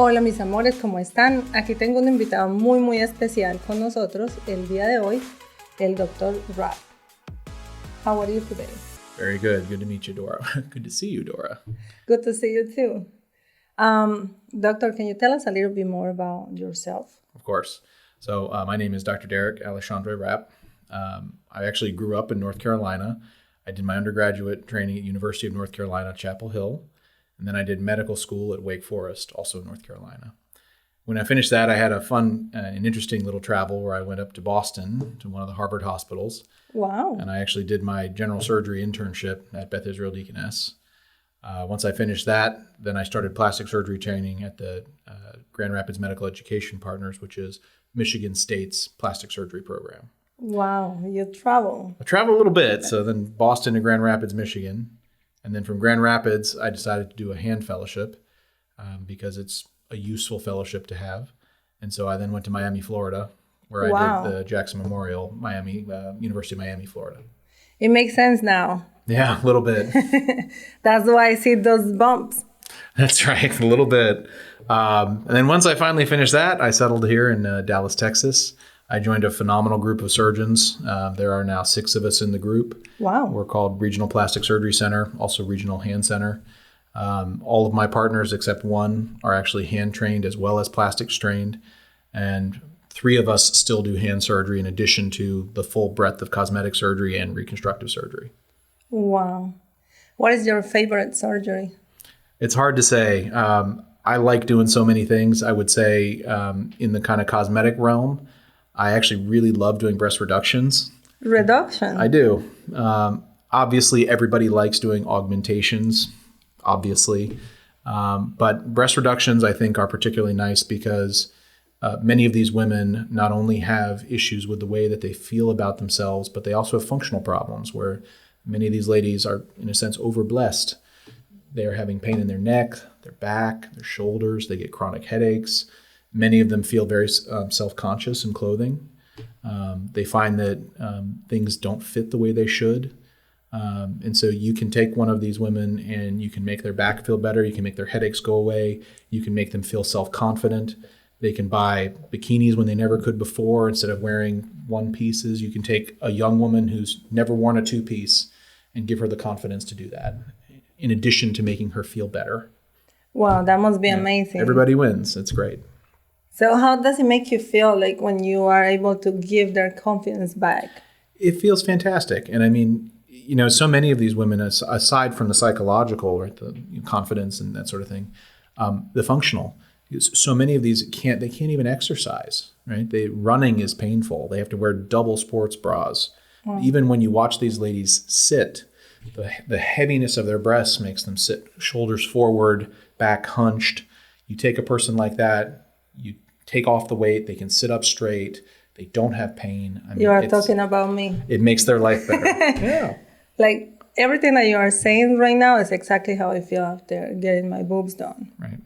Hola mis amores, ¿cómo están? Aquí tengo un invitado muy especial con nosotros el día de hoy, el Dr. Rapp. How are you today? Very good. Good to meet you, Dora. Good to see you, Dora. Good to see you too. Doctor, can you tell us a little bit more about yourself? Of course. So my name is Dr. Derek Alexandre Rapp. I actually grew up in North Carolina. I did my undergraduate training at University of North Carolina, Chapel Hill. And then I did medical school at Wake Forest, also in North Carolina. When I finished that, I had a fun and interesting little travel where I went up to Boston to one of the Harvard hospitals. Wow. And I actually did my general surgery internship at Beth Israel Deaconess. Once I finished that, then I started plastic surgery training at the Grand Rapids Medical Education Partners, which is Michigan State's plastic surgery program. Wow, you travel. I traveled a little bit, so then Boston to Grand Rapids, Michigan. And then from Grand Rapids, I decided to do a hand fellowship because it's a useful fellowship to have. And so I then went to Miami, Florida, where I did the Jackson Memorial, University of Miami, Florida. It makes sense now. Yeah, a little bit. That's why I see those bumps. That's right, a little bit. And then once I finally finished that, I settled here in Dallas, Texas. I joined a phenomenal group of surgeons. There are now 6 of us in the group. Wow. We're called Regional Plastic Surgery Center, also Regional Hand Center. All of my partners, except one, are actually hand trained as well as plastics trained. And 3 of us still do hand surgery in addition to the full breadth of cosmetic surgery and reconstructive surgery. Wow. What is your favorite surgery? It's hard to say. I like doing so many things. I would say in the kind of cosmetic realm, I actually really love doing breast reductions. Reduction? I do. Obviously, everybody likes doing augmentations, obviously. But breast reductions, I think, are particularly nice because many of these women not only have issues with the way that they feel about themselves, but they also have functional problems where many of these ladies are, in a sense, overblessed. They're having pain in their neck, their back, their shoulders. They get chronic headaches. Many of them feel very self-conscious in clothing. They find that things don't fit the way they should. And so you can take one of these women and you can make their back feel better. You can make their headaches go away. You can make them feel self-confident. They can buy bikinis when they never could before. Instead of wearing one pieces, you can take a young woman who's never worn a 2-piece and give her the confidence to do that, in addition to making her feel better. Wow, that must be amazing. Everybody wins. It's great. So how does it make you feel like when you are able to give their confidence back? It feels fantastic. And I mean, you know, so many of these women, aside from the psychological, right, the confidence and that sort of thing, the functional, so many of these can't even exercise, right? Running is painful. They have to wear double sports bras. Wow. Even when you watch these ladies sit, the heaviness of their breasts makes them sit shoulders forward, back hunched. You take a person like that, you take off the weight, they can sit up straight, they don't have pain. I mean, you are talking about me. It makes their life better. Yeah. Like everything that you are saying right now is exactly how I feel after getting my boobs done. Right.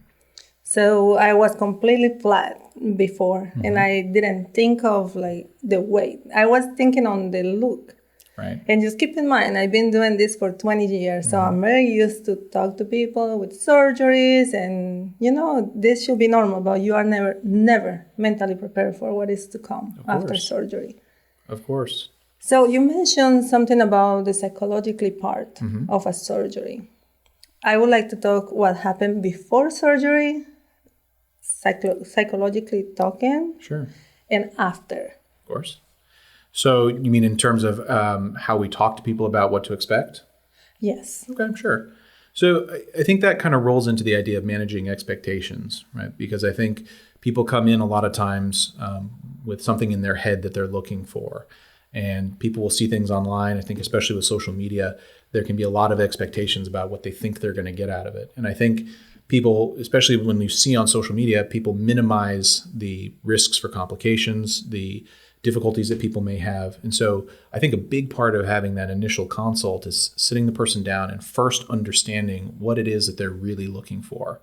So I was completely flat before, and I didn't think of like the weight. I was thinking on the look. Right. And just keep in mind, I've been doing this for 20 years, so I'm very used to talk to people with surgeries, and you know, this should be normal, but you are never mentally prepared for what is to come after surgery. Of course. So you mentioned something about the psychologically part of a surgery. I would like to talk what happened before surgery, psychologically talking, Sure, and after. Of course. So you mean in terms of how we talk to people about what to expect? Yes. Okay, sure. So I think that kind of rolls into the idea of managing expectations, right? Because I think people come in a lot of times with something in their head that they're looking for. And people will see things online. I think especially with social media, there can be a lot of expectations about what they think they're going to get out of it. And I think people, especially when you see on social media, people minimize the risks for complications, the difficulties that people may have. And so I think a big part of having that initial consult is sitting the person down and first understanding what it is that they're really looking for.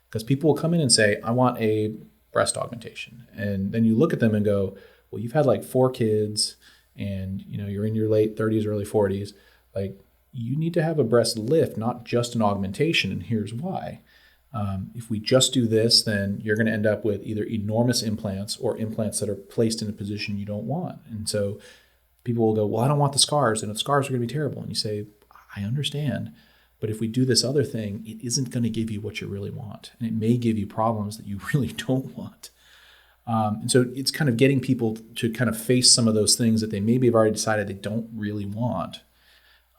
Because people will come in and say, I want a breast augmentation. And then you look at them and go, well, you've had like 4 kids and you know you're in your late 30s, early 40s. Like you need to have a breast lift, not just an augmentation. And here's why. If we just do this, then you're going to end up with either enormous implants or implants that are placed in a position you don't want. And so people will go, well, I don't want the scars, and the scars are going to be terrible. And you say, I understand. But if we do this other thing, it isn't going to give you what you really want. And it may give you problems that you really don't want. And so it's kind of getting people to kind of face some of those things that they maybe have already decided they don't really want.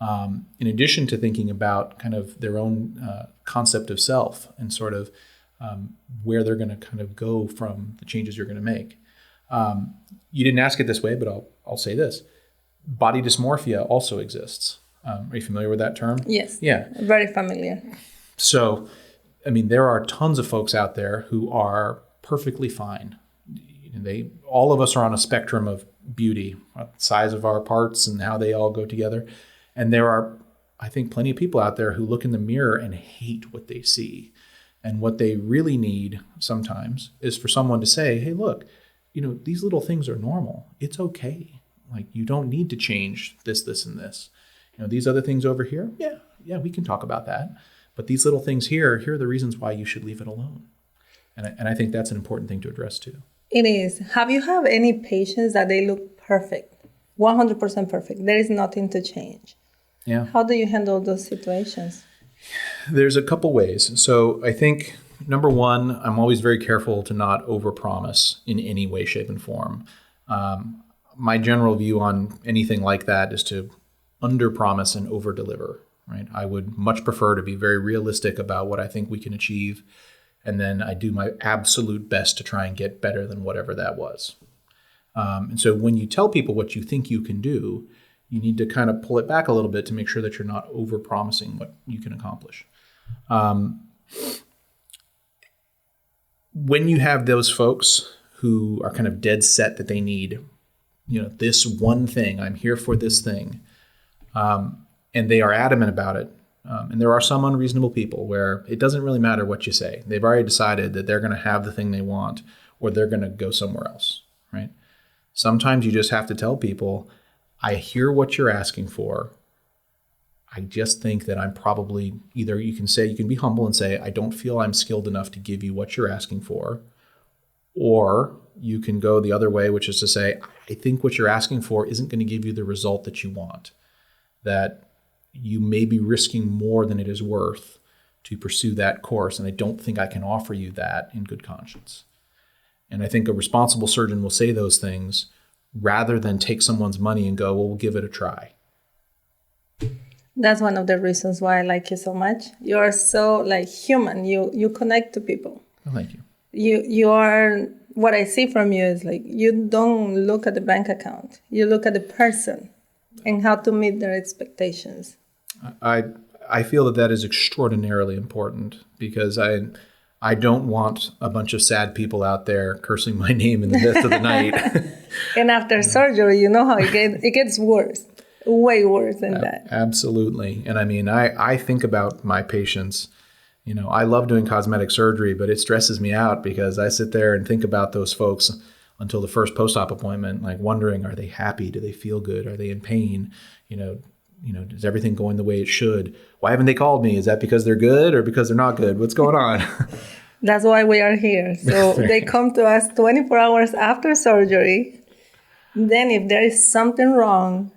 In addition to thinking about kind of their own concept of self and sort of where they're going to kind of go from the changes you're going to make. You didn't ask it this way, but I'll say this. Body dysmorphia also exists. Are you familiar with that term? Yes. Yeah. Very familiar. So, I mean, there are tons of folks out there who are perfectly fine. All of us are on a spectrum of beauty, size of our parts and how they all go together. And there are, I think, plenty of people out there who look in the mirror and hate what they see. And what they really need sometimes is for someone to say, hey, look, these little things are normal. It's okay. Like, you don't need to change this, this, and this. These other things over here, yeah, we can talk about that. But these little things here are the reasons why you should leave it alone. And I think that's an important thing to address too. It is. Have you had any patients that they look perfect, 100% perfect? There is nothing to change. Yeah. How do you handle those situations? There's a couple ways. So I think, number one, I'm always very careful to not overpromise in any way, shape, and form. My general view on anything like that is to underpromise and overdeliver, right? I would much prefer to be very realistic about what I think we can achieve, and then I do my absolute best to try and get better than whatever that was. And so when you tell people what you think you can do, you need to kind of pull it back a little bit to make sure that you're not overpromising what you can accomplish. When you have those folks who are kind of dead set that they need, this one thing, I'm here for this thing, and they are adamant about it. And there are some unreasonable people where it doesn't really matter what you say. They've already decided that they're going to have the thing they want, or they're going to go somewhere else, right? Sometimes you just have to tell people, I hear what you're asking for. I just think that I'm probably, either you can be humble and say, I don't feel I'm skilled enough to give you what you're asking for. Or you can go the other way, which is to say, I think what you're asking for isn't going to give you the result that you want. That you may be risking more than it is worth to pursue that course. And I don't think I can offer you that in good conscience. And I think a responsible surgeon will say those things rather than take someone's money and go, well, we'll give it a try. That's one of the reasons why I like you so much. You are so human. You connect to people. Oh, thank you. You are, what I see from you is you don't look at the bank account. You look at the person and how to meet their expectations. I feel that is extraordinarily important because I don't want a bunch of sad people out there cursing my name in the midst of the night. And after surgery, you know how it gets worse, way worse than that. Absolutely. And I mean, I think about my patients. I love doing cosmetic surgery, but it stresses me out because I sit there and think about those folks until the first post-op appointment, wondering, are they happy? Do they feel good? Are they in pain? Is everything going the way it should? Why haven't they called me? Is that because they're good or because they're not good? What's going on? That's why we are here. So they come to us 24 hours after surgery. Then if there is something wrong,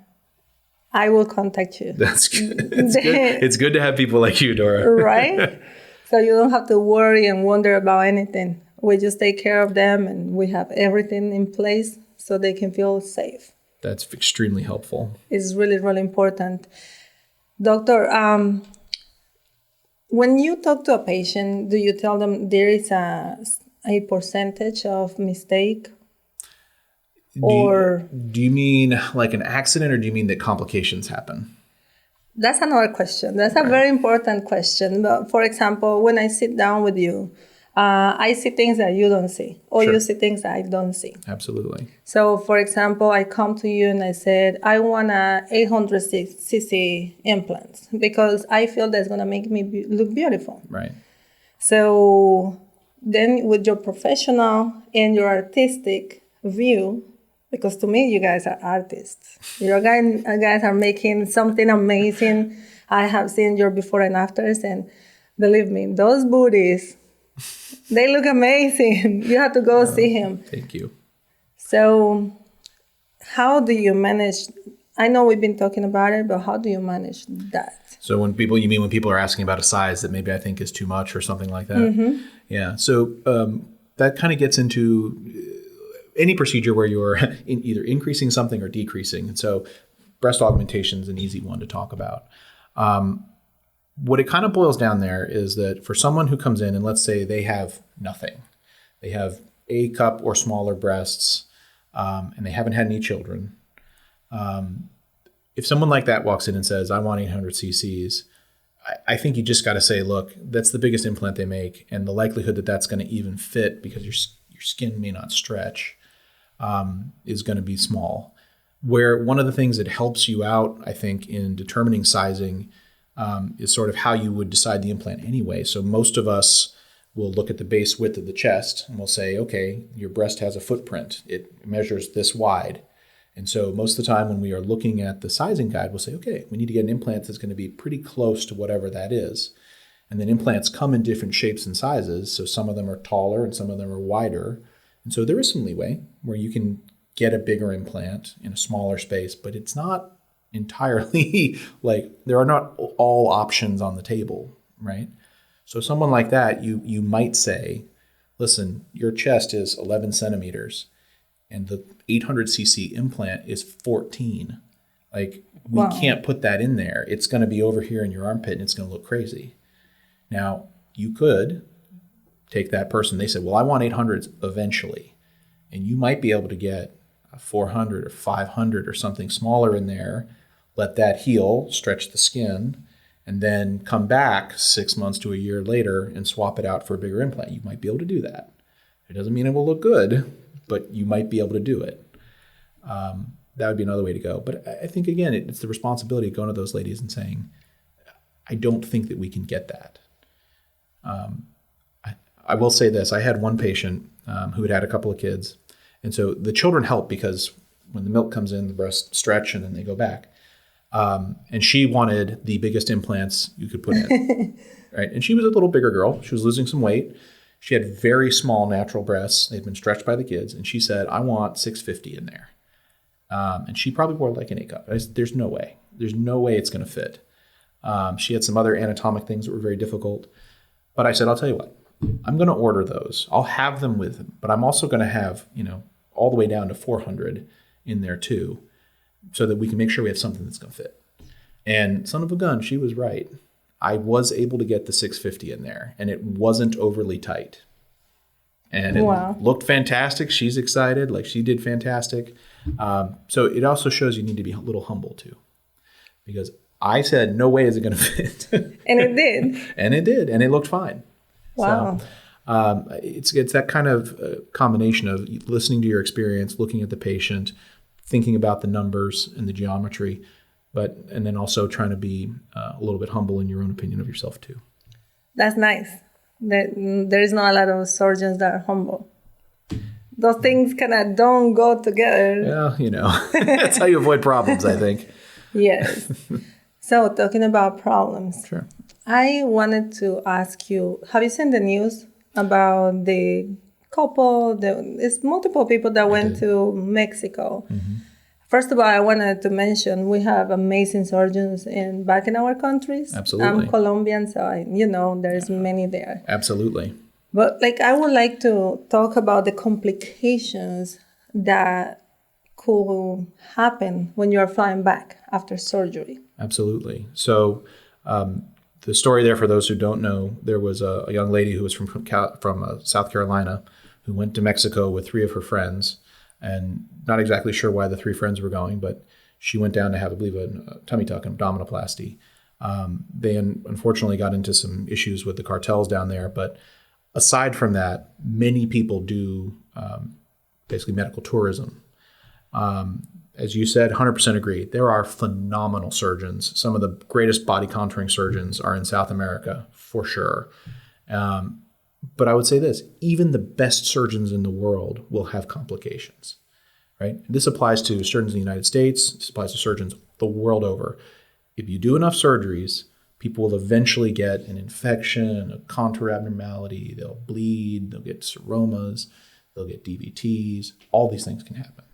I will contact you. That's good. It's good to have people like you, Dora. Right? So you don't have to worry and wonder about anything. We just take care of them and we have everything in place so they can feel safe. That's extremely helpful. It's really, really important. Doctor, when you talk to a patient, do you tell them there is a percentage of mistake? Do you mean like an accident, or do you mean that complications happen? That's another question. That's a very important question. But for example, when I sit down with you, I see things that you don't see, or Sure. You see things that I don't see. Absolutely. So, for example, I come to you and I said, I want a 800cc implants because I feel that's going to make me look beautiful. Right. So then with your professional and your artistic view, because to me, you guys are artists. Your guys are making something amazing. I have seen your before and afters, and Believe me, those booties, they look amazing. You have to go see him. Thank you. So how do you manage? I know we've been talking about it, but how do you manage that? So when people are asking about a size that maybe I think is too much or something like that? Yeah. So that kind of gets into any procedure where you're either increasing something or decreasing. And so breast augmentation is an easy one to talk about. What it kind of boils down there is that for someone who comes in and let's say they have nothing, they have A cup or smaller breasts, and they haven't had any children. If someone like that walks in and says, I want 800 cc's, I think you just got to say, look, that's the biggest implant they make. And the likelihood that that's going to even fit because your skin may not stretch is going to be small. Where one of the things that helps you out, I think, in determining sizing is sort of how you would decide the implant anyway. So most of us will look at the base width of the chest and we'll say, okay, your breast has a footprint. It measures this wide. And so most of the time when we are looking at the sizing guide, we'll say, okay, we need to get an implant that's going to be pretty close to whatever that is. And then implants come in different shapes and sizes. So some of them are taller and some of them are wider. And so there is some leeway where you can get a bigger implant in a smaller space, but it's not entirely like there are not all options on the table, right? So someone like that, you might say, listen, your chest is 11 centimeters and the 800 cc implant is 14. Like we can't put that in there. It's going to be over here in your armpit and it's going to look crazy. Now you could take that person. They said, well, I want 800s eventually. And you might be able to get a 400 or 500 or something smaller in there, let that heal, stretch the skin, and then come back 6 months to a year later and swap it out for a bigger implant. You might be able to do that. It doesn't mean it will look good, but you might be able to do it. That would be another way to go. But I think, again, it's the responsibility of going to those ladies and saying, I don't think that we can get that. I will say this. I had one patient who had a couple of kids. And so the children help because when the milk comes in, the breasts stretch and then they go back. And she wanted the biggest implants you could put in. Right? And she was a little bigger girl. She was losing some weight. She had very small natural breasts. They'd been stretched by the kids. And she said, I want 650 in there. And she probably wore like an A cup. There's no way. There's no way it's going to fit. She had some other anatomic things that were very difficult. But I said, I'll tell you what. I'm going to order those. I'll have them with them. But I'm also going to have, all the way down to 400 in there too, so that we can make sure we have something that's going to fit. And son of a gun, she was right. I was able to get the 650 in there, and it wasn't overly tight. And it looked fantastic. She's excited. Like, she did fantastic. So it also shows you need to be a little humble too, because I said, no way is it going to fit. And it did. And it did. And it looked fine. Wow. So, it's that kind of combination of listening to your experience, looking at the patient, thinking about the numbers and the geometry, and then also trying to be a little bit humble in your own opinion of yourself too. That's nice. There is not a lot of surgeons that are humble. Those things kind of don't go together. Well, that's how you avoid problems, I think. Yes. So talking about problems. Sure. I wanted to ask you, have you seen the news about the couple? It's multiple people that went to Mexico. Mm-hmm. First of all, I wanted to mention we have amazing surgeons back in our countries. Absolutely. I'm Colombian, so there's many there. Absolutely. But I would like to talk about the complications that could happen when you are flying back after surgery. Absolutely. So the story there, for those who don't know, there was a young lady who was from South Carolina who went to Mexico with 3 of her friends, and not exactly sure why the 3 friends were going, but she went down to have, I believe, a tummy tuck and abdominoplasty. They unfortunately got into some issues with the cartels down there, but aside from that, many people do basically medical tourism. As you said, 100% agree. There are phenomenal surgeons. Some of the greatest body contouring surgeons are in South America, for sure. But I would say this, even the best surgeons in the world will have complications, right? This applies to surgeons in the United States. This applies to surgeons the world over. If you do enough surgeries, people will eventually get an infection, a contour abnormality, they'll bleed, they'll get seromas, they'll get DVTs. All these things can happen.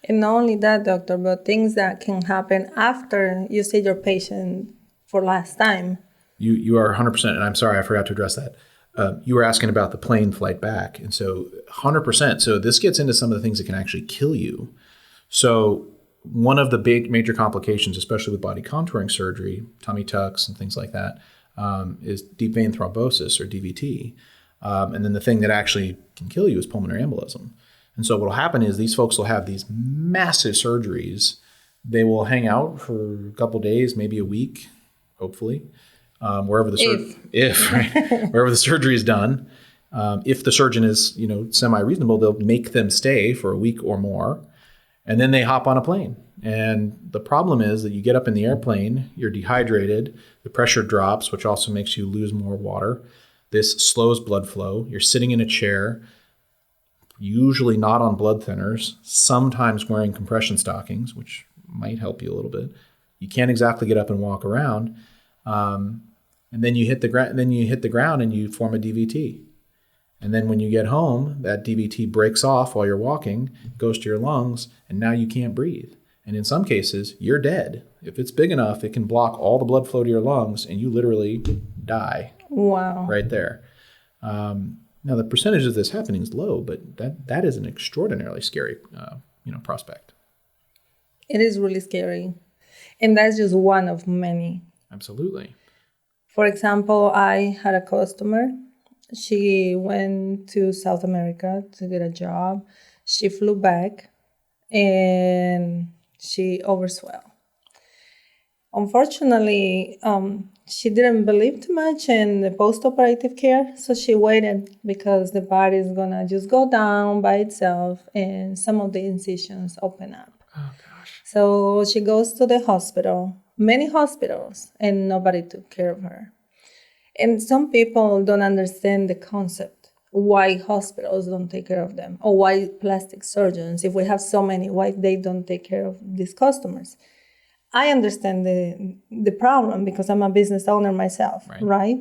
And not only that, doctor, but things that can happen after you see your patient for last time. You are 100%, and I'm sorry, I forgot to address that. You were asking about the plane flight back. And so 100%. So this gets into some of the things that can actually kill you. So one of the big major complications, especially with body contouring surgery, tummy tucks and things like that, is deep vein thrombosis or DVT. And then the thing that actually can kill you is pulmonary embolism. And so what will happen is these folks will have these massive surgeries. They will hang out for a couple of days, maybe a week, hopefully, wherever the surgery is done. If the surgeon is, semi-reasonable, they'll make them stay for a week or more, and then they hop on a plane. And the problem is that you get up in the airplane, you're dehydrated, the pressure drops, which also makes you lose more water. This slows blood flow. You're sitting in a chair, usually not on blood thinners, sometimes wearing compression stockings, which might help you a little bit. You can't exactly get up and walk around. And then you hit the ground and you form a DVT. And then when you get home, that DVT breaks off while you're walking, goes to your lungs, and now you can't breathe. And in some cases, you're dead. If it's big enough, it can block all the blood flow to your lungs, and you literally die. Wow. Right there. Now, the percentage of this happening is low, but that is an extraordinarily scary prospect. It is really scary. And that's just one of many. Absolutely. For example, I had a customer. She went to South America to get a job. She flew back and she overswelled. Unfortunately, she didn't believe too much in the post-operative care, so she waited because the body is gonna just go down by itself and some of the incisions open up. Oh gosh. So she goes to the hospital, many hospitals, and nobody took care of her. And some people don't understand the concept, why hospitals don't take care of them, or why plastic surgeons, if we have so many, why they don't take care of these customers. I understand the problem because I'm a business owner myself, right?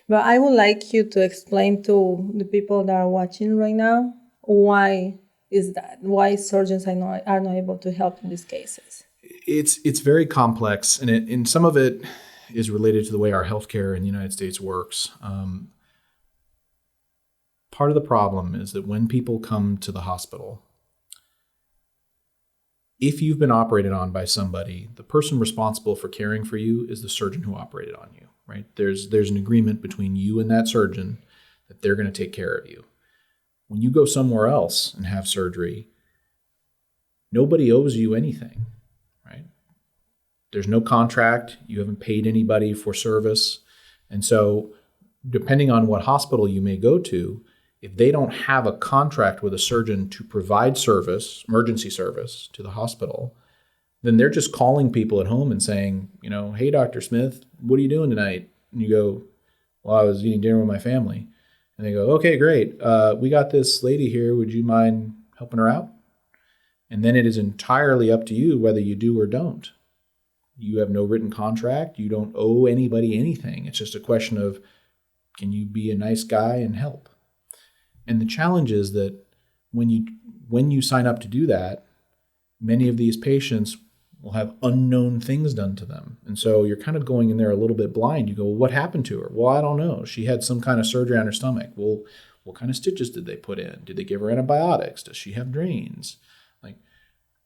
But I would like you to explain to the people that are watching right now, why is that? Why surgeons are not able to help in these cases? It's very complex, and some of it is related to the way our healthcare in the United States works. Part of the problem is that when people come to the hospital, if you've been operated on by somebody, the person responsible for caring for you is the surgeon who operated on you, right? There's an agreement between you and that surgeon that they're going to take care of you. When you go somewhere else and have surgery, nobody owes you anything, right? There's no contract. You haven't paid anybody for service. And so depending on what hospital you may go to, if they don't have a contract with a surgeon to provide service, emergency service to the hospital, then they're just calling people at home and saying, hey, Dr. Smith, what are you doing tonight? And you go, well, I was eating dinner with my family. And they go, okay, great. We got this lady here. Would you mind helping her out? And then it is entirely up to you whether you do or don't. You have no written contract. You don't owe anybody anything. It's just a question of, can you be a nice guy and help? And the challenge is that when you sign up to do that, many of these patients will have unknown things done to them. And so you're kind of going in there a little bit blind. You go, well, what happened to her? Well, I don't know. She had some kind of surgery on her stomach. Well, what kind of stitches did they put in? Did they give her antibiotics? Does she have drains? Like,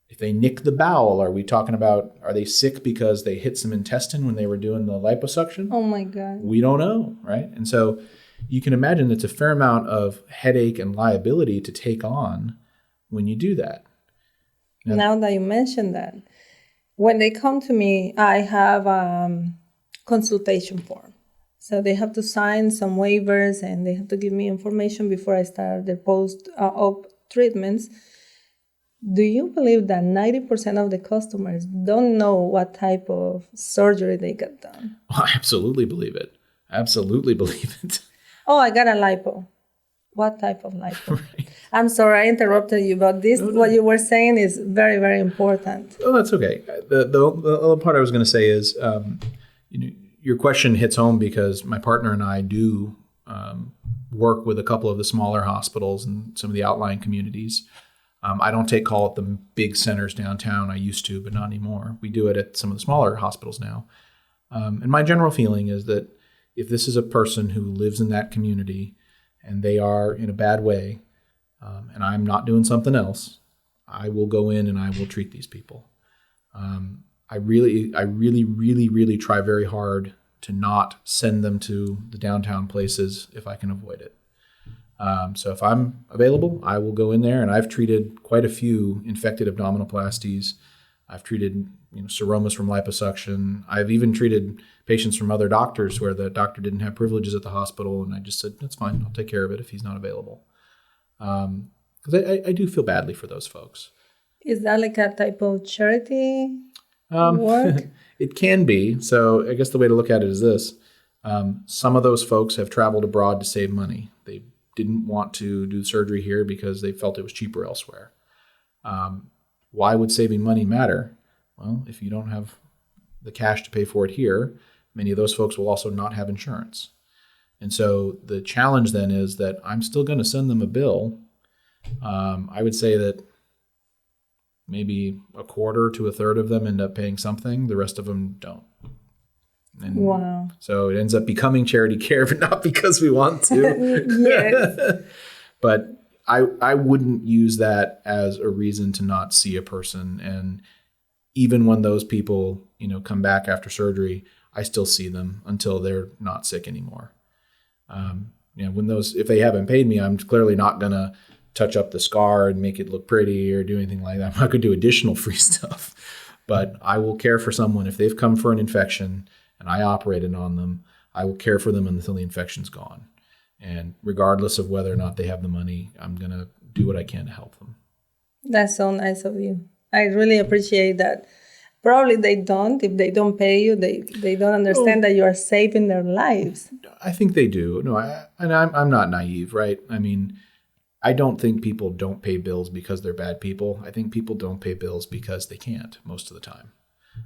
if they nick the bowel, are we talking about, are they sick because they hit some intestine when they were doing the liposuction? Oh my God. We don't know, right? And so you can imagine it's a fair amount of headache and liability to take on when you do that. Now that you mentioned that, when they come to me, I have a consultation form. So they have to sign some waivers and they have to give me information before I start their post-op treatments. Do you believe that 90% of the customers don't know what type of surgery they got done? Well, I absolutely believe it. Absolutely believe it. Oh, I got a lipo. What type of lipo? Right. I'm sorry, I interrupted you, but this, what you were saying is very, very important. Oh, that's okay. The other part I was going to say is, your question hits home because my partner and I do work with a couple of the smaller hospitals and some of the outlying communities. I don't take call at the big centers downtown. I used to, but not anymore. We do it at some of the smaller hospitals now. And my general feeling is that if this is a person who lives in that community and they are in a bad way, and I'm not doing something else, I will go in and I will treat these people. I really try very hard to not send them to the downtown places if I can avoid it. So if I'm available, I will go in there, and I've treated quite a few infected abdominoplasties. I've treated seromas from liposuction. I've even treated patients from other doctors where the doctor didn't have privileges at the hospital, and I just said, that's fine, I'll take care of it if he's not available. Because I do feel badly for those folks. Is that like a type of charity work? It can be. So I guess the way to look at it is this. Some of those folks have traveled abroad to save money. They didn't want to do surgery here because they felt it was cheaper elsewhere. Why would saving money matter? Well, if you don't have the cash to pay for it here, many of those folks will also not have insurance. And so the challenge then is that I'm still going to send them a bill. I would say that maybe a quarter to a third of them end up paying something. The rest of them don't. And wow. So it ends up becoming charity care, but not because we want to. Yes. But I wouldn't use that as a reason to not see a person. And even when those people, come back after surgery, I still see them until they're not sick anymore. If they haven't paid me, I'm clearly not going to touch up the scar and make it look pretty or do anything like that. I'm not going to do additional free stuff, but I will care for someone if they've come for an infection and I operated on them. I will care for them until the infection's gone. And regardless of whether or not they have the money, I'm going to do what I can to help them. That's so nice of you. I really appreciate that. Probably they don't. If they don't pay you, they don't understand that you are saving their lives. I think they do. No, I'm not naive, right? I mean, I don't think people don't pay bills because they're bad people. I think people don't pay bills because they can't most of the time.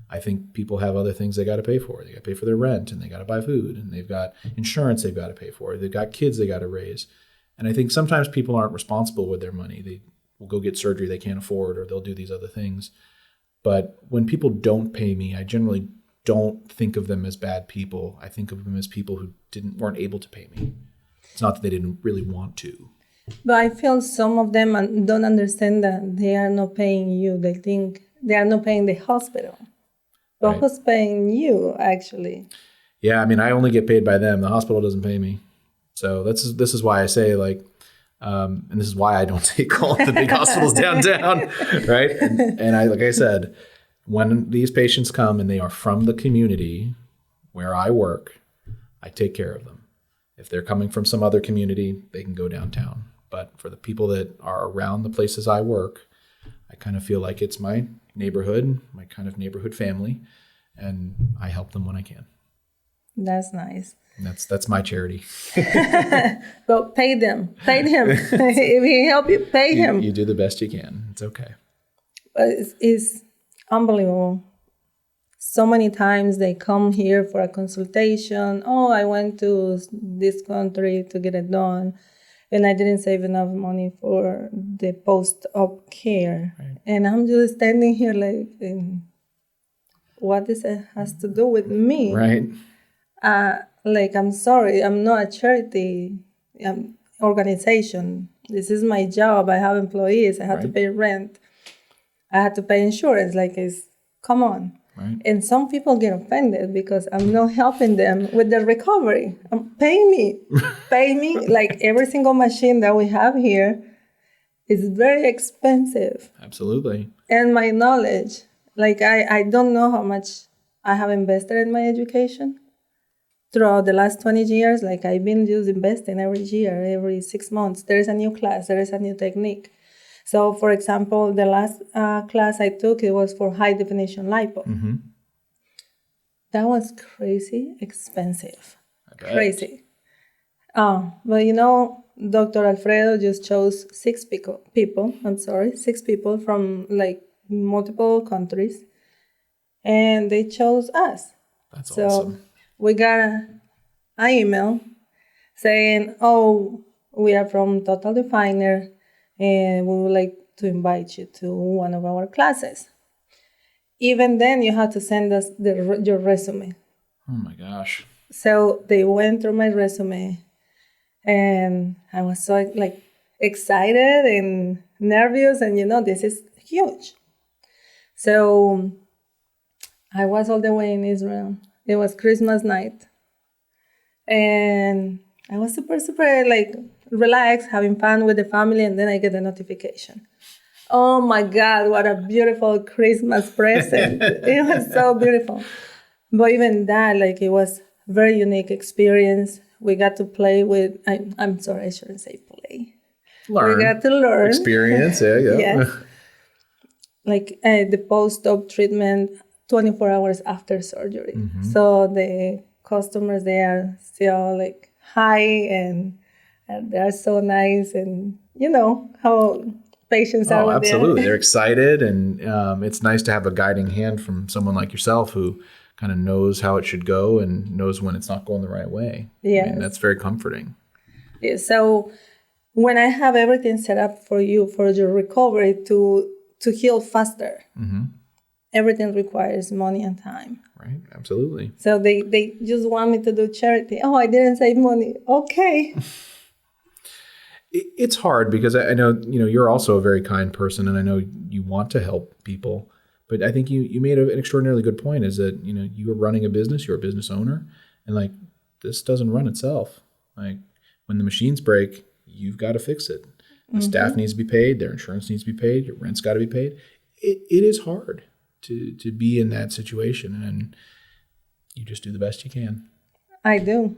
I think people have other things they got to pay for. They got to pay for their rent, and they got to buy food, and they've got insurance they've got to pay for. They've got kids they got to raise. And I think sometimes people aren't responsible with their money. They will go get surgery they can't afford, or they'll do these other things. But when people don't pay me, I generally don't think of them as bad people. I think of them as people who weren't able to pay me. It's not that they didn't really want to. But I feel some of them don't understand that they are not paying you. They think they are not paying the hospital. But right. Who's paying you, actually? Yeah, I mean, I only get paid by them. The hospital doesn't pay me. So this is why I say, and this is why I don't take call at the big hospitals downtown, right? And like I said, when these patients come and they are from the community where I work, I take care of them. If they're coming from some other community, they can go downtown. But for the people that are around the places I work, I kind of feel like it's my neighborhood, my kind of neighborhood family, and I help them when I can. That's nice. And that's my charity. But pay them. Pay him. If he help you, pay him. You do the best you can. It's okay. It's unbelievable. So many times they come here for a consultation. Oh, I went to this country to get it done, and I didn't save enough money for the post-op care. Right. And I'm just standing here like, what this has to do with me? Right. I'm sorry, I'm not a charity organization. This is my job. I have employees. I have to pay rent. I have to pay insurance. Come on. Right. And some people get offended because I'm not helping them with their recovery. Pay me. Pay me. Like every single machine that we have here is very expensive. Absolutely. And my knowledge. I don't know how much I have invested in my education. Throughout the last 20 years, I've been just investing every year, every 6 months. There is a new class, there is a new technique. So, for example, the last class I took, it was for high definition lipo. Mm-hmm. That was crazy expensive. Crazy. But Dr. Alfredo just chose six people from multiple countries. And they chose us. That's awesome. we got an email saying, oh, we are from Total Definer, and we would like to invite you to one of our classes. Even then, you have to send us your resume. Oh my gosh. So they went through my resume, and I was so excited and nervous, and this is huge. So I was all the way in Israel. It was Christmas night, and I was super, super relaxed, having fun with the family, and then I get a notification. Oh my God, what a beautiful Christmas present. It was so beautiful. But even that, it was very unique experience. We got to play with, I'm sorry, I shouldn't say play. Learn. We got to learn. Experience, yeah. Yes. The post-op treatment 24 hours after surgery. Mm-hmm. So the customers, they are still high and they're so nice, and how patients are with absolutely. They're excited, and it's nice to have a guiding hand from someone like yourself who kind of knows how it should go and knows when it's not going the right way. Yes. I mean, that's very comforting. Yeah, so when I have everything set up for you for your recovery to heal faster, mm-hmm. everything requires money and time. Right, absolutely. So they just want me to do charity. Oh, I didn't save money. Okay. It's hard because I know, you're also a very kind person, and I know you want to help people. But I think you made an extraordinarily good point, is that, you are running a business, you're a business owner, and this doesn't run itself. When the machines break, you've got to fix it. The mm-hmm. staff needs to be paid, their insurance needs to be paid, your rent's got to be paid. It is hard to be in that situation, and you just do the best you can. I do.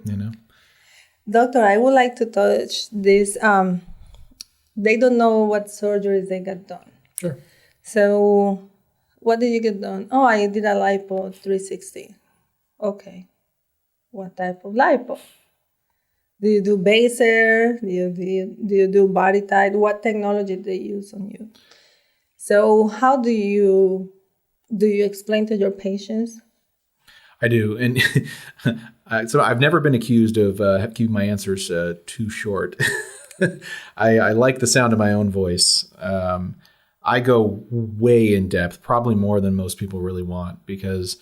Doctor, I would like to touch this. They don't know what surgeries they got done. Sure. So what did you get done? Oh, I did a lipo 360. Okay. What type of lipo? Do you do baser? Do you do body tight? What technology do they use on you? So how do you explain to your patients? I do. And so I've never been accused of keeping my answers too short. I like the sound of my own voice. I go way in depth, probably more than most people really want, because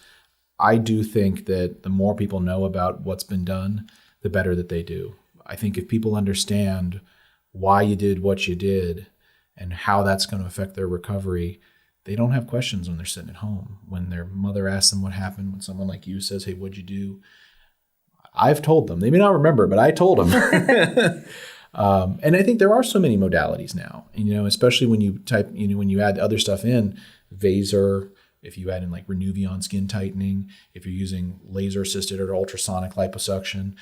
I do think that the more people know about what's been done, the better that they do. I think if people understand why you did what you did and how that's going to affect their recovery, they don't have questions when they're sitting at home. When their mother asks them what happened, when someone like you says, hey, what'd you do? I've told them. They may not remember, but I told them. And I think there are so many modalities now, especially when you type, when you add other stuff in, Vaser, if you add in Renuvion skin tightening, if you're using laser assisted or ultrasonic liposuction,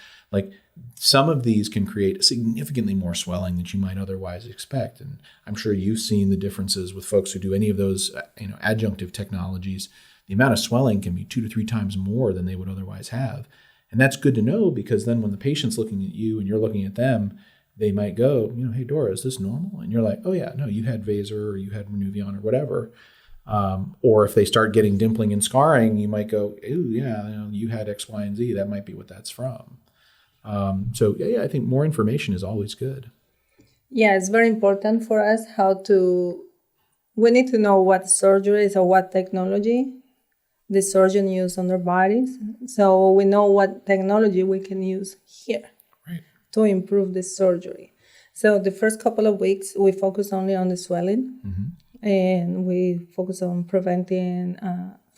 some of these can create significantly more swelling than you might otherwise expect. And I'm sure you've seen the differences with folks who do any of those, adjunctive technologies. The amount of swelling can be 2 to 3 times more than they would otherwise have. And that's good to know, because then when the patient's looking at you and you're looking at them, they might go, hey, Dora, is this normal? And you're like, oh yeah, no, you had Vaser or you had Renuvion or whatever. Or if they start getting dimpling and scarring, you might go, ooh, yeah, you had X, Y, and Z. That might be what that's from. So I think more information is always good. Yeah, it's very important for us we need to know what surgeries or what technology the surgeon used on their bodies. So we know what technology we can use here. Right. To improve the surgery. So the first couple of weeks, we focus only on the swelling, mm-hmm. and we focus on preventing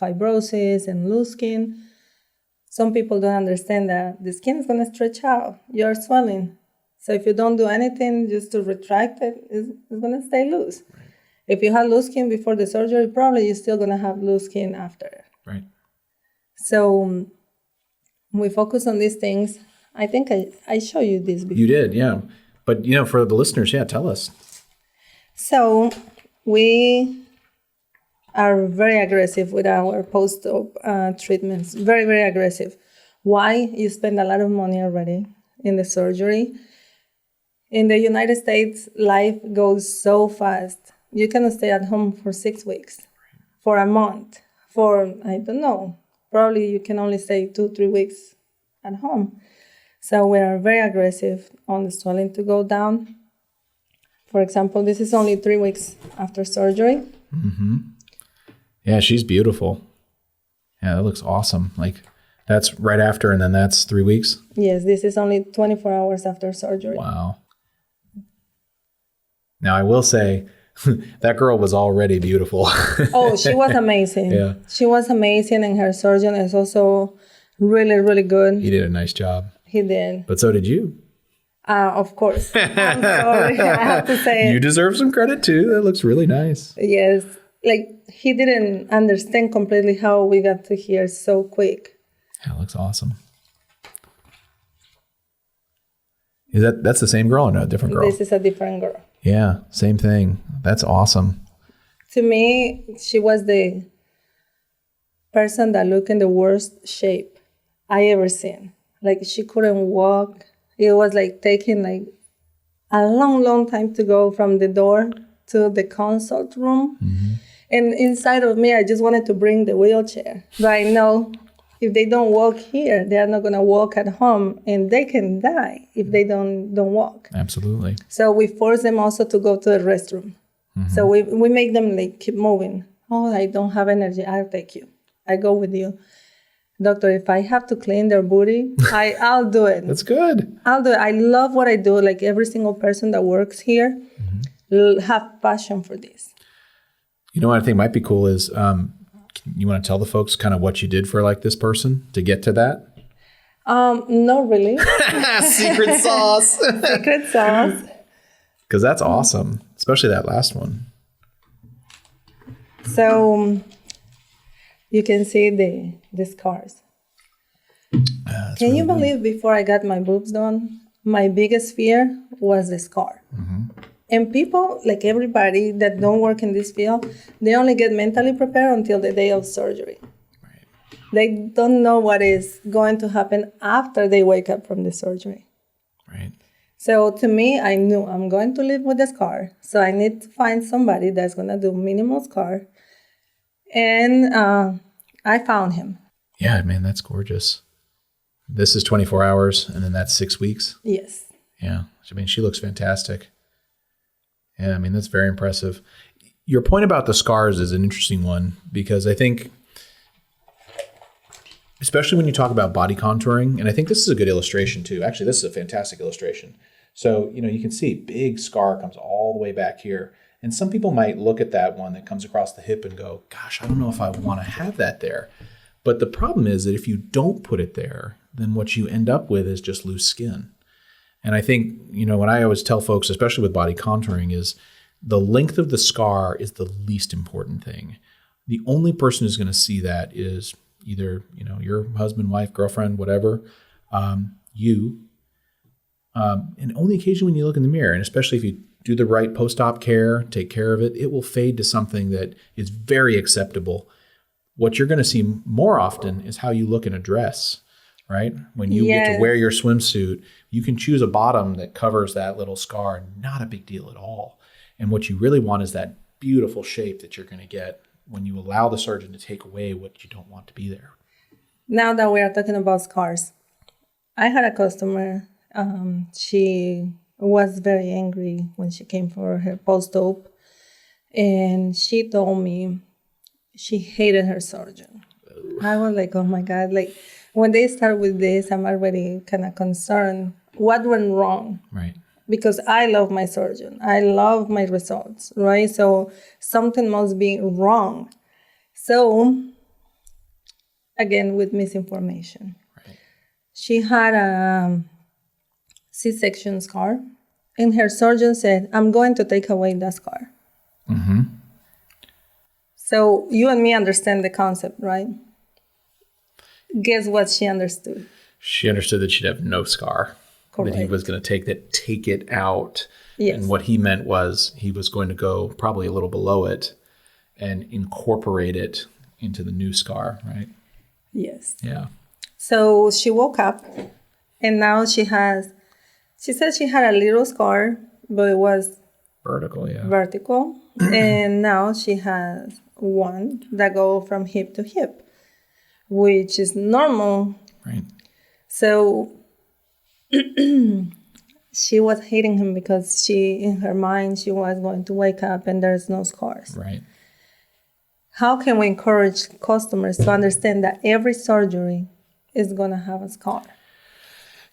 fibrosis and loose skin. Some people don't understand that the skin is going to stretch out. You're swelling. So if you don't do anything just to retract it, it's going to stay loose. Right. If you had loose skin before the surgery, probably you're still going to have loose skin after. Right. So we focus on these things. I think I showed you this before. You did, yeah. But, for the listeners, tell us. So we are very aggressive with our post-op treatments. Very, very aggressive. Why? You spend a lot of money already in the surgery. In the United States, life goes so fast. You cannot stay at home for 6 weeks, for a month, for, I don't know, probably you can only stay 2-3 weeks at home. So we are very aggressive on the swelling to go down. For example, this is only 3 weeks after surgery. Mm-hmm. Yeah, she's beautiful. Yeah, that looks awesome. Like, that's right after, and then that's 3 weeks? Yes, this is only 24 hours after surgery. Wow. Now, I will say, that girl was already beautiful. Oh, she was amazing. Yeah. She was amazing, and her surgeon is also really, really good. He did a nice job. He did. But so did you. Of course. I'm sorry. I have to say You deserve some credit, too. That looks really nice. Yes. Like, he didn't understand completely how we got to here so quick. That looks awesome. That's the same girl or no, a different girl? This is a different girl. Yeah, same thing. That's awesome. To me, she was the person that looked in the worst shape I ever seen. Like, she couldn't walk. It was like taking like a long, long time to go from the door to the consult room. Mm-hmm. And inside of me, I just wanted to bring the wheelchair. But I know if they don't walk here, they are not going to walk at home, and they can die if they don't walk. Absolutely. So we force them also to go to the restroom. Mm-hmm. So we make them like keep moving. Oh, I don't have energy. I'll take you. I go with you. Doctor, if I have to clean their booty, I'll do it. That's good. I'll do it. I love what I do. Like, every single person that works here have passion for this. You know what I think might be cool is, you want to tell the folks kind of what you did for like this person to get to that? Not really. Secret sauce. Secret sauce. Because that's awesome, especially that last one. So you can see the scars. Can you believe before I got my boobs done, my biggest fear was the scar? Mm-hmm. And people, like everybody that don't work in this field, they only get mentally prepared until the day of surgery. Right. They don't know what is going to happen after they wake up from the surgery. Right. So to me, I knew I'm going to live with a scar. So I need to find somebody that's going to do minimal scar. And I found him. Yeah, man, that's gorgeous. This is 24 hours, and then that's 6 weeks? Yes. Yeah. I mean, she looks fantastic. Yeah, I mean, that's very impressive. Your point about the scars is an interesting one, because I think, especially when you talk about body contouring, and I think this is a good illustration too. Actually, this is a fantastic illustration. So, you can see big scar comes all the way back here. And some people might look at that one that comes across the hip and go, gosh, I don't know if I want to have that there. But the problem is that if you don't put it there, then what you end up with is just loose skin. And I think, what I always tell folks, especially with body contouring, is the length of the scar is the least important thing. The only person who's going to see that is either, your husband, wife, girlfriend, whatever, you. And only occasionally when you look in the mirror, and especially if you do the right post-op care, take care of it, it will fade to something that is very acceptable. What you're going to see more often is how you look in a dress, right? When you get to wear your swimsuit, you can choose a bottom that covers that little scar, not a big deal at all. And what you really want is that beautiful shape that you're going to get when you allow the surgeon to take away what you don't want to be there. Now that we are talking about scars, I had a customer. She was very angry when she came for her post-op, and she told me she hated her surgeon. I was like, oh my God, like when they start with this, I'm already kind of concerned. What went wrong? Right. Because I love my surgeon. I love my results, right? So something must be wrong. So, again, with misinformation. Right. She had a C-section scar, and her surgeon said, I'm going to take away that scar. Mm-hmm. So you and me understand the concept, right? Guess what she understood? She understood that she'd have no scar. Correct. That he was going to take it out. Yes. And what he meant was he was going to go probably a little below it and incorporate it into the new scar, right? Yes. Yeah. So she woke up, and now she said she had a little scar, but it was vertical, yeah. Vertical. And now she has one that go from hip to hip, which is normal. Right. So she was hating him because in her mind, she was going to wake up and there's no scars. Right. How can we encourage customers to understand that every surgery is going to have a scar?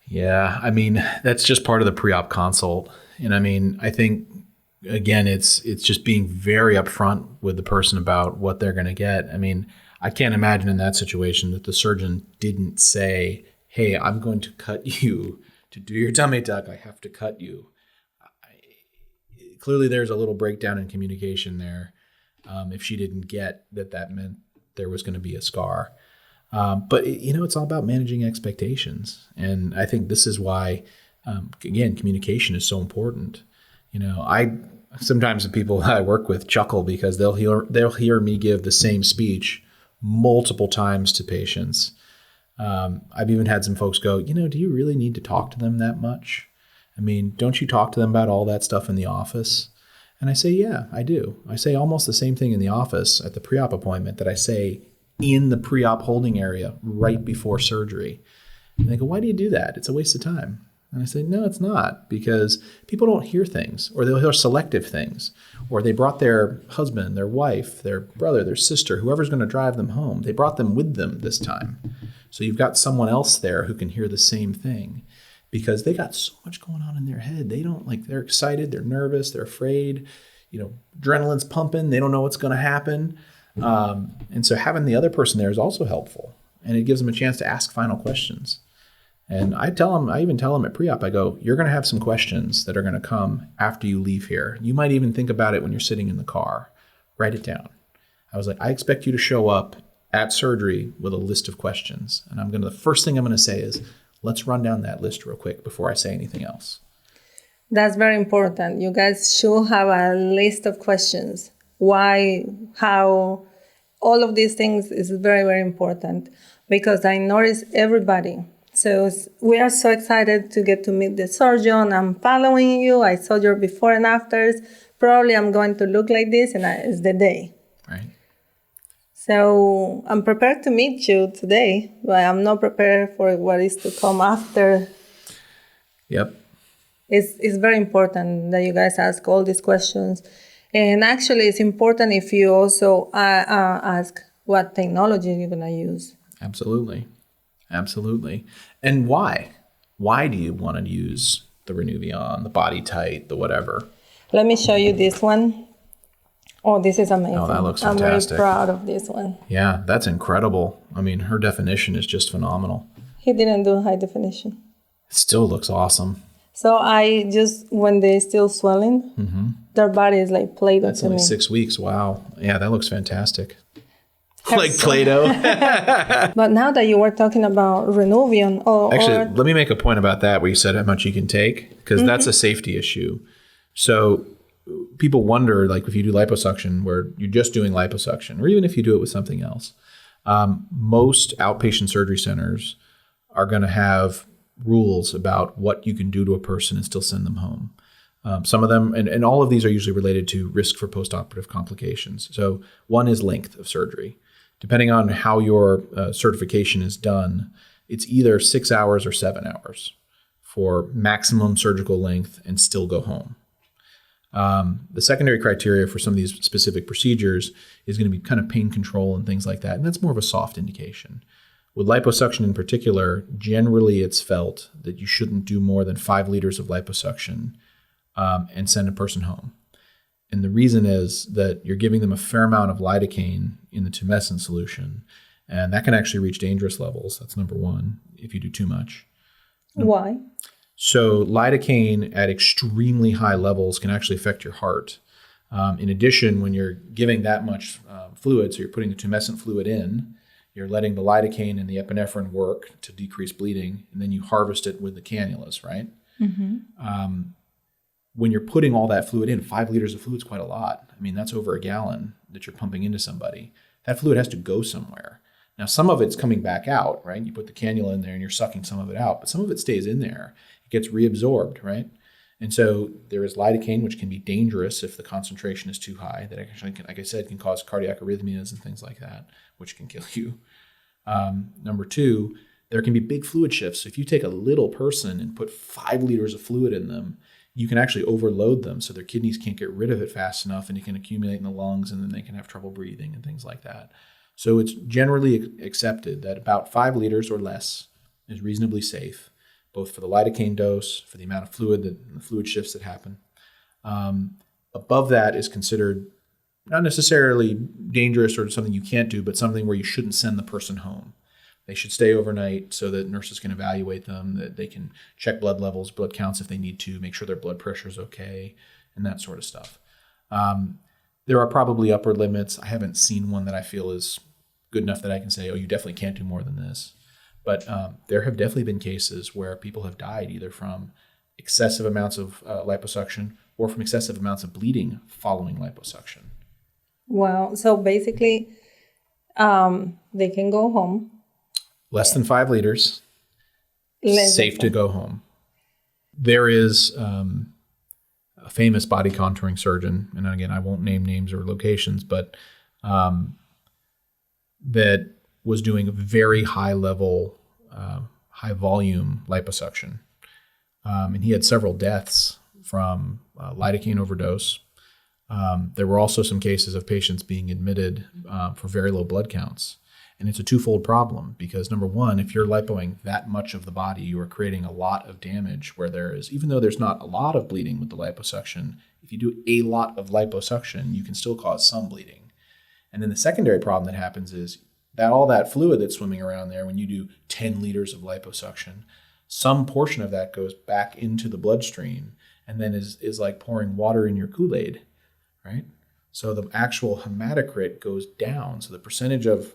Yeah, I mean, that's just part of the pre-op consult. And I mean, I think, again, it's just being very upfront with the person about what they're going to get. I mean, I can't imagine in that situation that the surgeon didn't say, hey, I'm going to cut you to do your tummy tuck. I have to cut you. Clearly, there's a little breakdown in communication there. If she didn't get that meant there was going to be a scar. But, it's all about managing expectations. And I think this is why, again, communication is so important. Sometimes the people I work with chuckle because they'll hear me give the same speech multiple times to patients. I've even had some folks go, do you really need to talk to them that much? I mean, don't you talk to them about all that stuff in the office? And I say, yeah, I do. I say almost the same thing in the office at the pre-op appointment that I say in the pre-op holding area right before surgery. And they go, why do you do that? It's a waste of time. And I say, no, it's not, because people don't hear things, or they'll hear selective things, or they brought their husband, their wife, their brother, their sister, whoever's going to drive them home. They brought them with them this time. So you've got someone else there who can hear the same thing, because they got so much going on in their head. They're excited, they're nervous, they're afraid, adrenaline's pumping, they don't know what's going to happen. And so having the other person there is also helpful, and it gives them a chance to ask final questions. And I even tell them at pre-op, I go, you're going to have some questions that are going to come after you leave here. You might even think about it when you're sitting in the car. Write it down. I was like, I expect you to show up at surgery with a list of questions. And the first thing I'm going to say is, let's run down that list real quick before I say anything else. That's very important. You guys should have a list of questions. Why, how, all of these things is very, very important, because I notice everybody. So we are so excited to get to meet the surgeon. I'm following you. I saw your before and afters. Probably I'm going to look like this, and it's the day. Right. So I'm prepared to meet you today, but I'm not prepared for what is to come after. Yep. It's very important that you guys ask all these questions. And actually, it's important if you also ask what technology you're going to use. Absolutely. Absolutely. And why? Why do you want to use the Renuvion, the Body Tight, the whatever? Let me show you this one. Oh, this is amazing. Oh, that looks fantastic. I'm very proud of this one. Yeah, that's incredible. I mean, her definition is just phenomenal. He didn't do high definition. It still looks awesome. So when they're still swelling, their body is like Play-Doh. That's only 6 weeks. Wow. Yeah, that looks fantastic. Like Play-Doh. But now that you were talking about Renuvion, actually, let me make a point about that where you said how much you can take, because that's a safety issue. So people wonder, like if you do liposuction where you're just doing liposuction, or even if you do it with something else, most outpatient surgery centers are going to have rules about what you can do to a person and still send them home. Some of them, and all of these are usually related to risk for postoperative complications. So one is length of surgery. Depending on how your certification is done, it's either 6 hours or 7 hours for maximum surgical length and still go home. The secondary criteria for some of these specific procedures is going to be kind of pain control and things like that. And that's more of a soft indication. With liposuction in particular, generally it's felt that you shouldn't do more than 5 liters of liposuction and send a person home. And the reason is that you're giving them a fair amount of lidocaine in the tumescent solution, and that can actually reach dangerous levels. That's number one, if you do too much. Why? So lidocaine at extremely high levels can actually affect your heart. In addition, when you're giving that much fluid, so you're putting the tumescent fluid in, you're letting the lidocaine and the epinephrine work to decrease bleeding, and then you harvest it with the cannulas, right? When you're putting all that fluid in, 5 liters of fluid is quite a lot. I mean, that's over a gallon that you're pumping into somebody. That fluid has to go somewhere. Now, some of it's coming back out, right? You put the cannula in there and you're sucking some of it out, but some of it stays in there. It gets reabsorbed, right? And so there is lidocaine, which can be dangerous if the concentration is too high. That actually, like I said, can cause cardiac arrhythmias and things like that, which can kill you. Number two, there can be big fluid shifts. So if you take a little person and put 5 liters of fluid in them, you can actually overload them so their kidneys can't get rid of it fast enough, and it can accumulate in the lungs, and then they can have trouble breathing and things like that. So it's generally accepted that about 5 liters or less is reasonably safe, both for the lidocaine dose, for the amount of fluid and the fluid shifts that happen. Above that is considered not necessarily dangerous or something you can't do, but something where you shouldn't send the person home. They should stay overnight so that nurses can evaluate them, that they can check blood levels, blood counts if they need to, make sure their blood pressure is okay, and that sort of stuff. There are probably upper limits. I haven't seen one that I feel is good enough that I can say, oh, you definitely can't do more than this. But there have definitely been cases where people have died either from excessive amounts of liposuction or from excessive amounts of bleeding following liposuction. Wow. So basically, they can go home. Less than 5 liters, safe to go home. There is a famous body contouring surgeon, and again, I won't name names or locations, but that was doing a very high level, high volume liposuction. And he had several deaths from lidocaine overdose. There were also some cases of patients being admitted for very low blood counts. And it's a twofold problem because, number one, if you're lipoing that much of the body, you are creating a lot of damage where there is, even though there's not a lot of bleeding with the liposuction, if you do a lot of liposuction, you can still cause some bleeding. And then the secondary problem that happens is that all that fluid that's swimming around there, when you do 10 liters of liposuction, some portion of that goes back into the bloodstream and then is like pouring water in your Kool-Aid, right? So the actual hematocrit goes down. So the percentage of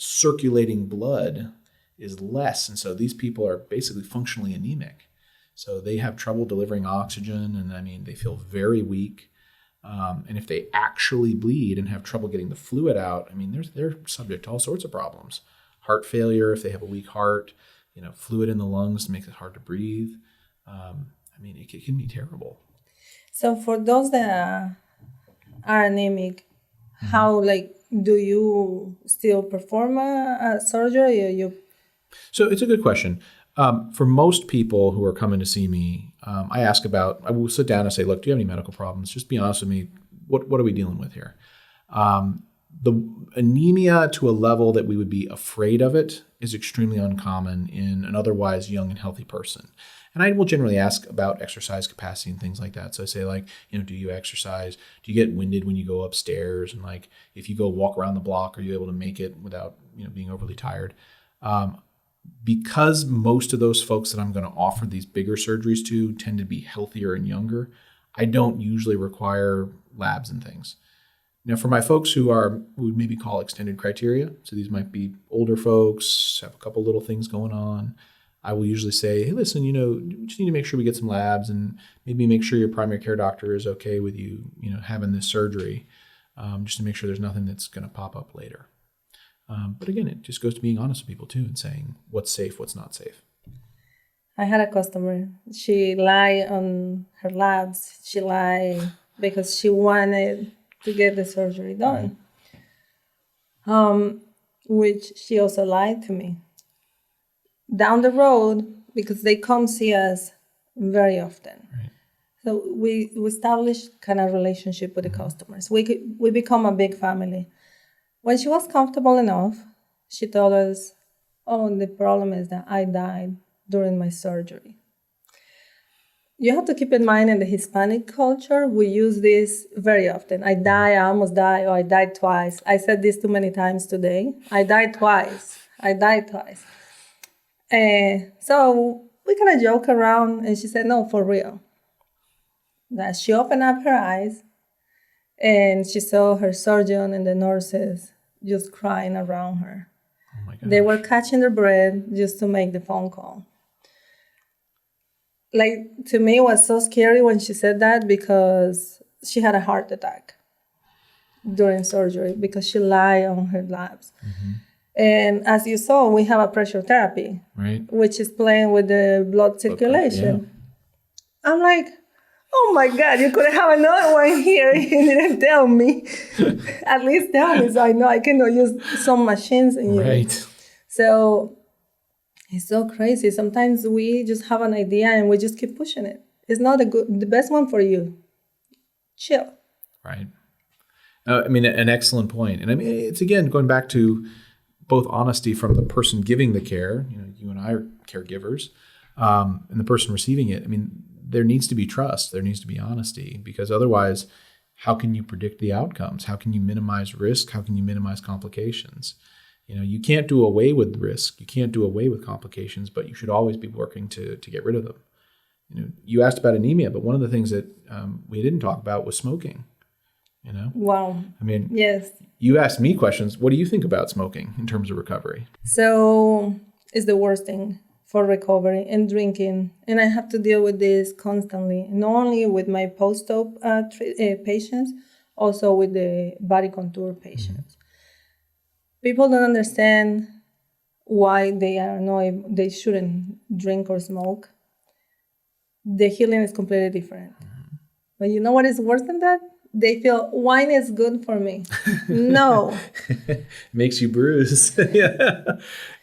circulating blood is less. And so these people are basically functionally anemic. So they have trouble delivering oxygen. And I mean, they feel very weak. And if they actually bleed and have trouble getting the fluid out, I mean, they're subject to all sorts of problems. Heart failure, if they have a weak heart, fluid in the lungs makes it hard to breathe. I mean, it can be terrible. So for those that are anemic, how do you still perform a surgery? Or So it's a good question. For most people who are coming to see me, I will sit down and say, look, do you have any medical problems? Just be honest with me. What are we dealing with here? The anemia to a level that we would be afraid of it is extremely uncommon in an otherwise young and healthy person. And I will generally ask about exercise capacity and things like that. So I say do you exercise? Do you get winded when you go upstairs? And if you go walk around the block, are you able to make it without, being overly tired? Because most of those folks that I'm going to offer these bigger surgeries to tend to be healthier and younger, I don't usually require labs and things. Now, for my folks who we maybe call extended criteria, so these might be older folks, have a couple little things going on, I will usually say, hey, listen, we just need to make sure we get some labs and maybe make sure your primary care doctor is okay with you, having this surgery, just to make sure there's nothing that's going to pop up later. But again, it just goes to being honest with people too and saying what's safe, what's not safe. I had a customer. She lied on her labs. She lied because she wanted to get the surgery done, which she also lied to me. Down the road, because they come see us very often. Right. So we established kind of relationship with the customers. We become a big family. When she was comfortable enough, she told us, oh, the problem is that I died during my surgery. You have to keep in mind in the Hispanic culture, we use this very often. I almost died, or I died twice. I said this too many times today. I died twice. So we kind of joke around, and she said, no, for real. That she opened up her eyes, and she saw her surgeon and the nurses just crying around her. Oh my gosh. They were catching their breath just to make the phone call. To me, it was so scary when she said that because she had a heart attack during surgery because she lied on her labs. Mm-hmm. And as you saw, we have a pressure therapy, right, which is playing with the blood circulation. Yeah. I'm like, oh my God, you could have another one here. You didn't tell me. At least tell me so I know I can use some machines in you. Right. So It's so crazy. Sometimes we just have an idea and we just keep pushing it. It's not the best one for you. Chill. Right. I mean, an excellent point. And I mean, it's again going back to both honesty from the person giving the care. You and I are caregivers, and the person receiving it. I mean, there needs to be trust. There needs to be honesty, because otherwise, how can you predict the outcomes? How can you minimize risk? How can you minimize complications? You can't do away with risk. You can't do away with complications, but you should always be working to get rid of them. You asked about anemia, but one of the things that we didn't talk about was smoking. Wow. I mean, yes. You asked me questions. What do you think about smoking in terms of recovery? So it's the worst thing for recovery, and drinking. And I have to deal with this constantly, not only with my post-op patients, also with the body contour patients. People don't understand why they shouldn't drink or smoke. The healing is completely different. But you know what is worse than that? They feel wine is good for me. No. Makes you bruise.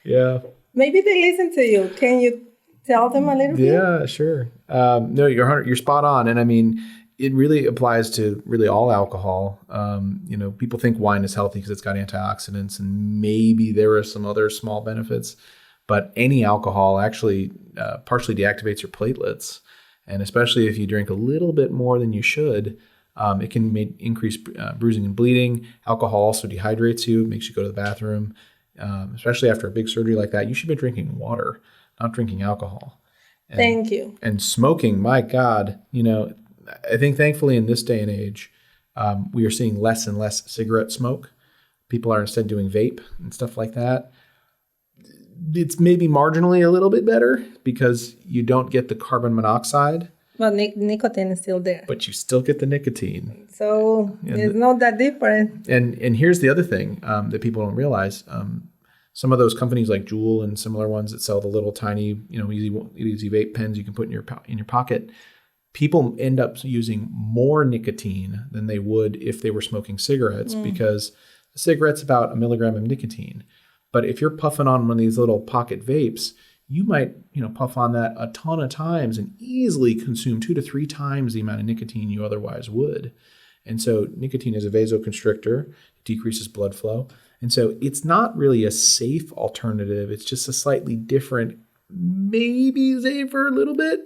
Yeah. Maybe they listen to you. Can you tell them a little bit? Yeah, sure. No, you're spot on. And I mean, it really applies to really all alcohol. People think wine is healthy because it's got antioxidants, and maybe there are some other small benefits. But any alcohol actually partially deactivates your platelets. And especially if you drink a little bit more than you should, it can increase bruising and bleeding. Alcohol also dehydrates you, makes you go to the bathroom. Especially after a big surgery like that, you should be drinking water, not drinking alcohol. Thank you. And smoking, my God, I think thankfully in this day and age, we are seeing less and less cigarette smoke. People are instead doing vape and stuff like that. It's maybe marginally a little bit better because you don't get the carbon monoxide. But nicotine is still there. But you still get the nicotine. So it's not that different. And here's the other thing that people don't realize. Some of those companies like Juul and similar ones that sell the little tiny, easy vape pens you can put in your pocket. People end up using more nicotine than they would if they were smoking cigarettes because a cigarette's about 1 milligram of nicotine. But if you're puffing on one of these little pocket vapes, you might, puff on that a ton of times and easily consume 2 to 3 times the amount of nicotine you otherwise would. And so nicotine is a vasoconstrictor, it decreases blood flow. And so it's not really a safe alternative. It's just a slightly different, maybe safer a little bit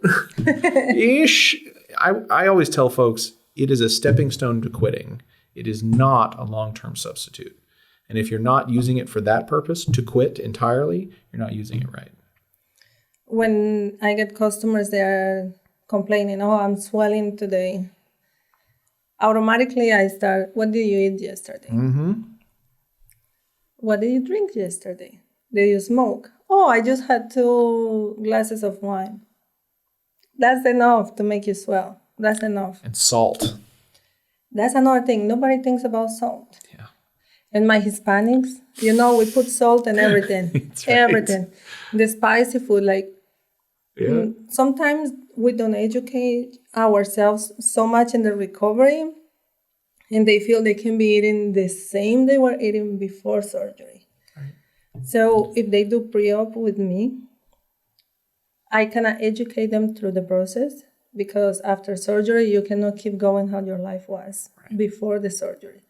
ish. I always tell folks it is a stepping stone to quitting. It is not a long-term substitute. And if you're not using it for that purpose, to quit entirely, you're not using it right. When I get customers, they're complaining, I'm swelling today. Automatically I start, what did you eat yesterday? Mm-hmm. What did you drink yesterday? Did you smoke? I just had 2 glasses of wine. That's enough to make you swell. That's enough. And salt. That's another thing. Nobody thinks about salt. Yeah. And my Hispanics, we put salt in everything. That's right. Everything. The spicy food, sometimes we don't educate ourselves so much in the recovery, and they feel they can be eating the same they were eating before surgery. Right. So if they do pre-op with me, I cannot educate them through the process, because after surgery, you cannot keep going how your life was before the surgery.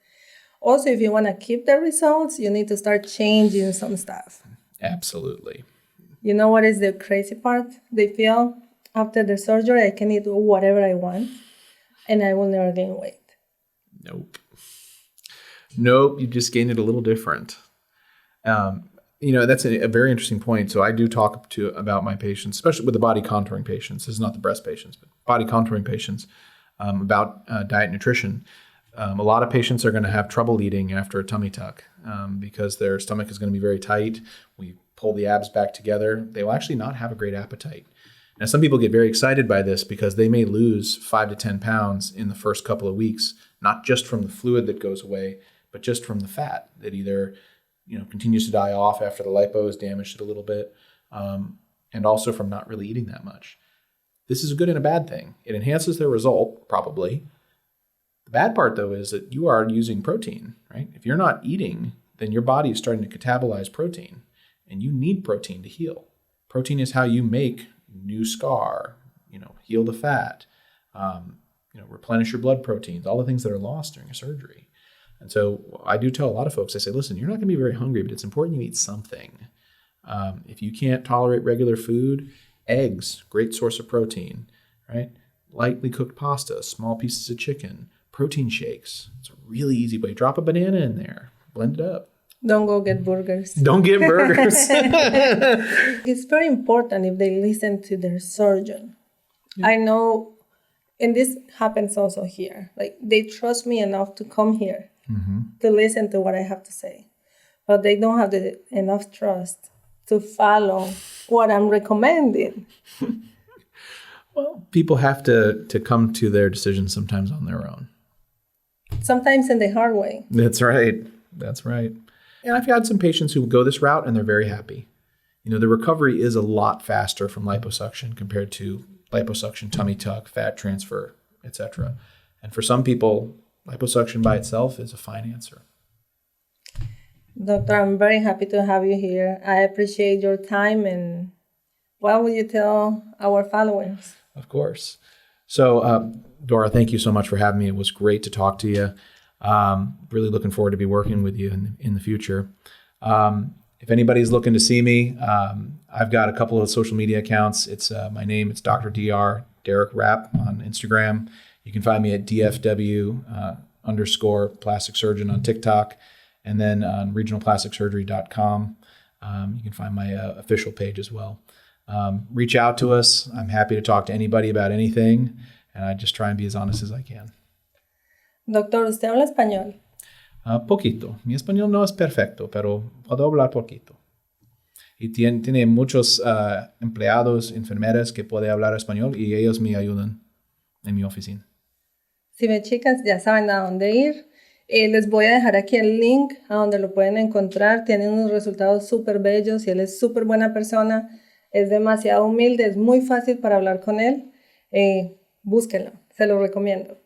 Also, if you want to keep the results, you need to start changing some stuff. Absolutely. You know what is the crazy part? They feel after the surgery, I can eat whatever I want and I will never gain weight. Nope. You just gain it a little different. That's a very interesting point. So I do talk about my patients, especially with the body contouring patients. This is not the breast patients, but body contouring patients, about diet and nutrition. A lot of patients are going to have trouble eating after a tummy tuck because their stomach is going to be very tight. We pull the abs back together. They will actually not have a great appetite. Now, some people get very excited by this because they may lose 5 to 10 pounds in the first couple of weeks, not just from the fluid that goes away, but just from the fat that either continues to die off after the lipo has damaged it a little bit, and also from not really eating that much. This is a good and a bad thing. It enhances their result, probably. The bad part, though, is that you are using protein, right? If you're not eating, then your body is starting to catabolize protein, and you need protein to heal. Protein is how you make new scar, heal the fat, replenish your blood proteins, all the things that are lost during a surgery. And so I do tell a lot of folks, I say, listen, you're not going to be very hungry, but it's important you eat something. If you can't tolerate regular food, eggs, great source of protein, right? Lightly cooked pasta, small pieces of chicken, protein shakes. It's a really easy way. Drop a banana in there, blend it up. Don't go get burgers. Don't get burgers. It's very important if they listen to their surgeon. Yeah. I know, and this happens also here. Like, they trust me enough to come here to listen to what I have to say. But they don't have enough trust to follow what I'm recommending. Well, people have to come to their decisions sometimes on their own. Sometimes in the hard way. That's right. And I've had some patients who go this route and they're very happy. The recovery is a lot faster from liposuction compared to liposuction, tummy tuck, fat transfer, etc. And for some people, liposuction by itself is a fine answer. Doctor, I'm very happy to have you here. I appreciate your time. And what will you tell our followers? Of course. So, Dora, thank you so much for having me. It was great to talk to you. Really looking forward to be working with you in the future. If anybody's looking to see me, I've got a couple of social media accounts. It's my name. It's Dr. Dr. Derek Rapp on Instagram. You can find me at DFW _ plastic surgeon on TikTok, and then on regionalplasticsurgery.com. You can find my official page as well. Reach out to us. I'm happy to talk to anybody about anything, and I just try and be as honest as I can. Doctor, ¿usted habla español? Poquito. Mi español no es perfecto, pero puedo hablar poquito. Y tiene muchos empleados, enfermeras que pueden hablar español y ellos me ayudan en mi oficina. Si ve, chicas, ya saben a dónde ir. Les voy a dejar aquí el link a donde lo pueden encontrar. Tiene unos resultados súper bellos y él es súper buena persona. Es demasiado humilde, es muy fácil para hablar con él. Búsquenlo, se lo recomiendo.